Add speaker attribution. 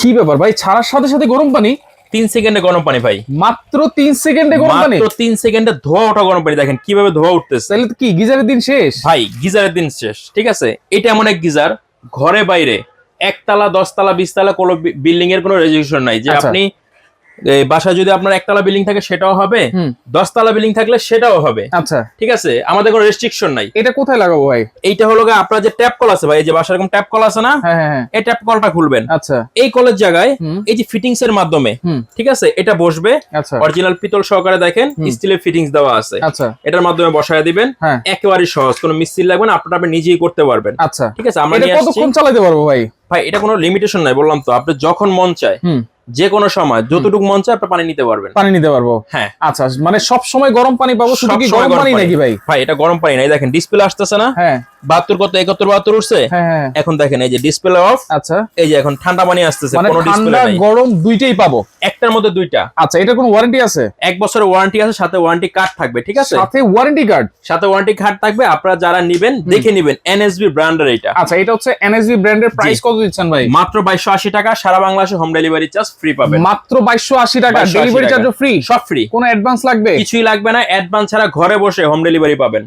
Speaker 1: কি ব্যাপার ভাই, ছাড়ার সাথে সাথে গরম পানি?
Speaker 2: 3 সেকেন্ডে গরম পানি ভাই,
Speaker 1: মাত্র 3 সেকেন্ডে গরম পানি?
Speaker 2: মাত্র 3 সেকেন্ডে ধোয়া ওঠা গরম পানি। দেখেন কিভাবে ধোয়া উঠতেছে
Speaker 1: তাহলে তো কি গিজারের দিন শেষ
Speaker 2: ভাই, গিজারের দিন শেষ। ঠিক আছে, এটা এমন এক গিজার, ঘরে বাইরে একতলা 10 তলা 20 তলা কোনো বিল্ডিং এর কোনো রেজিস্ট্রেশন নাই যে
Speaker 1: আচ্ছা।
Speaker 2: আপনি এই বাসায় যদি আপনার একতলা বিল্ডিং থাকে সেটাও হবে,
Speaker 1: হুম।
Speaker 2: 10 তলা বিল্ডিং থাকলে সেটাও হবে।
Speaker 1: আচ্ছা,
Speaker 2: ঠিক আছে, আমাদের কোনো রেস্ট্রিকশন নাই।
Speaker 1: এটা কোথায় লাগাবো ভাই?
Speaker 2: এইটা হলো গিয়ে আপনার যে ট্যাপ কল আছে ভাই, এই যে বাসায় এরকম ট্যাপ কল আছে না,
Speaker 1: হ্যাঁ হ্যাঁ হ্যাঁ।
Speaker 2: এই ট্যাপ কলটা খুলবেন,
Speaker 1: আচ্ছা।
Speaker 2: এই কলের জায়গায়
Speaker 1: হুম।
Speaker 2: এই যে ফিটিংস এর মাধ্যমে,
Speaker 1: হুম।
Speaker 2: ঠিক আছে, এটা বসবে।
Speaker 1: আচ্ছা
Speaker 2: অরিজিনাল পিতল সহকারে দেখেন স্টিলের ফিটিংস দেওয়া আছে,
Speaker 1: আচ্ছা।
Speaker 2: এটার মাধ্যমে বসায় দিবেন।
Speaker 1: হ্যাঁ।
Speaker 2: একেবারে সহজ, কোনো মিস্ত্রি লাগবে না, আপনি নিজেই করতে পারবেন।
Speaker 1: আচ্ছা,
Speaker 2: ঠিক আছে, আমরা
Speaker 1: এটা
Speaker 2: নিয়ে আসছি
Speaker 1: কতক্ষণ চালাতে পারবো ভাই?
Speaker 2: ভাই। এটা কোনো লিমিটেশন নাই, বললাম তো, আপনি যখন মন চায়
Speaker 1: হুম।
Speaker 2: যে কোনো সময় যতটুকু মন চায় আপনি পানি নিতে পারবেন।
Speaker 1: পানি নিতে পারবো?
Speaker 2: হ্যাঁ।
Speaker 1: আচ্ছা, মানে সব সময় গরম পানি পাবো? শুধু কি
Speaker 2: সবসময়
Speaker 1: গরম পানি নাকি ভাই?
Speaker 2: ভাই এটা গরম পানি নাই, দেখেন ডিসপ্লে আসতেছে না,
Speaker 1: হ্যাঁ
Speaker 2: 72 কত 71 72 উঠছে।
Speaker 1: হ্যাঁ হ্যাঁ।
Speaker 2: এখন দেখেন এই যে ডিসপ্লে অফ,
Speaker 1: আচ্ছা,
Speaker 2: এই যে এখন ঠান্ডা পানি আসতেছে,
Speaker 1: মানে
Speaker 2: কোনো ডিসপ্লে
Speaker 1: ঠান্ডা
Speaker 2: নাই,
Speaker 1: গরম দুইটাই পাবো?
Speaker 2: একটার মধ্যে দুইটা।
Speaker 1: আচ্ছা, এটা কোনো ওয়ারেন্টি আছে?
Speaker 2: 1 বছরের ওয়ারেন্টি আছে, সাথে ওয়ারেন্টি কার্ড থাকবে। ঠিক আছে,
Speaker 1: সাথে ওয়ারেন্টি কার্ড?
Speaker 2: সাথে ওয়ারেন্টি কার্ড থাকবে। আপনারা যারা নিবেন দেখে নিবেন, এনএসবি ব্র্যান্ডের এটা।
Speaker 1: আচ্ছা, এটা হচ্ছে এনএসবি ব্র্যান্ডের। প্রাইস কত দিচ্ছেন ভাই?
Speaker 2: মাত্র 2280 টাকা, সারা বাংলাদেশে হোম ডেলিভারি চার্জ ফ্রি পাবেন।
Speaker 1: মাত্র 2280 টাকা,
Speaker 2: 2280
Speaker 1: ডেলিভারি
Speaker 2: টাকা।
Speaker 1: চার্জও ফ্রি?
Speaker 2: সব ফ্রি,
Speaker 1: কোনো অ্যাডভান্স লাগবে?
Speaker 2: কিছুই লাগবে না, অ্যাডভান্স ছাড়া ঘরে বসে হোম ডেলিভারি পাবেন।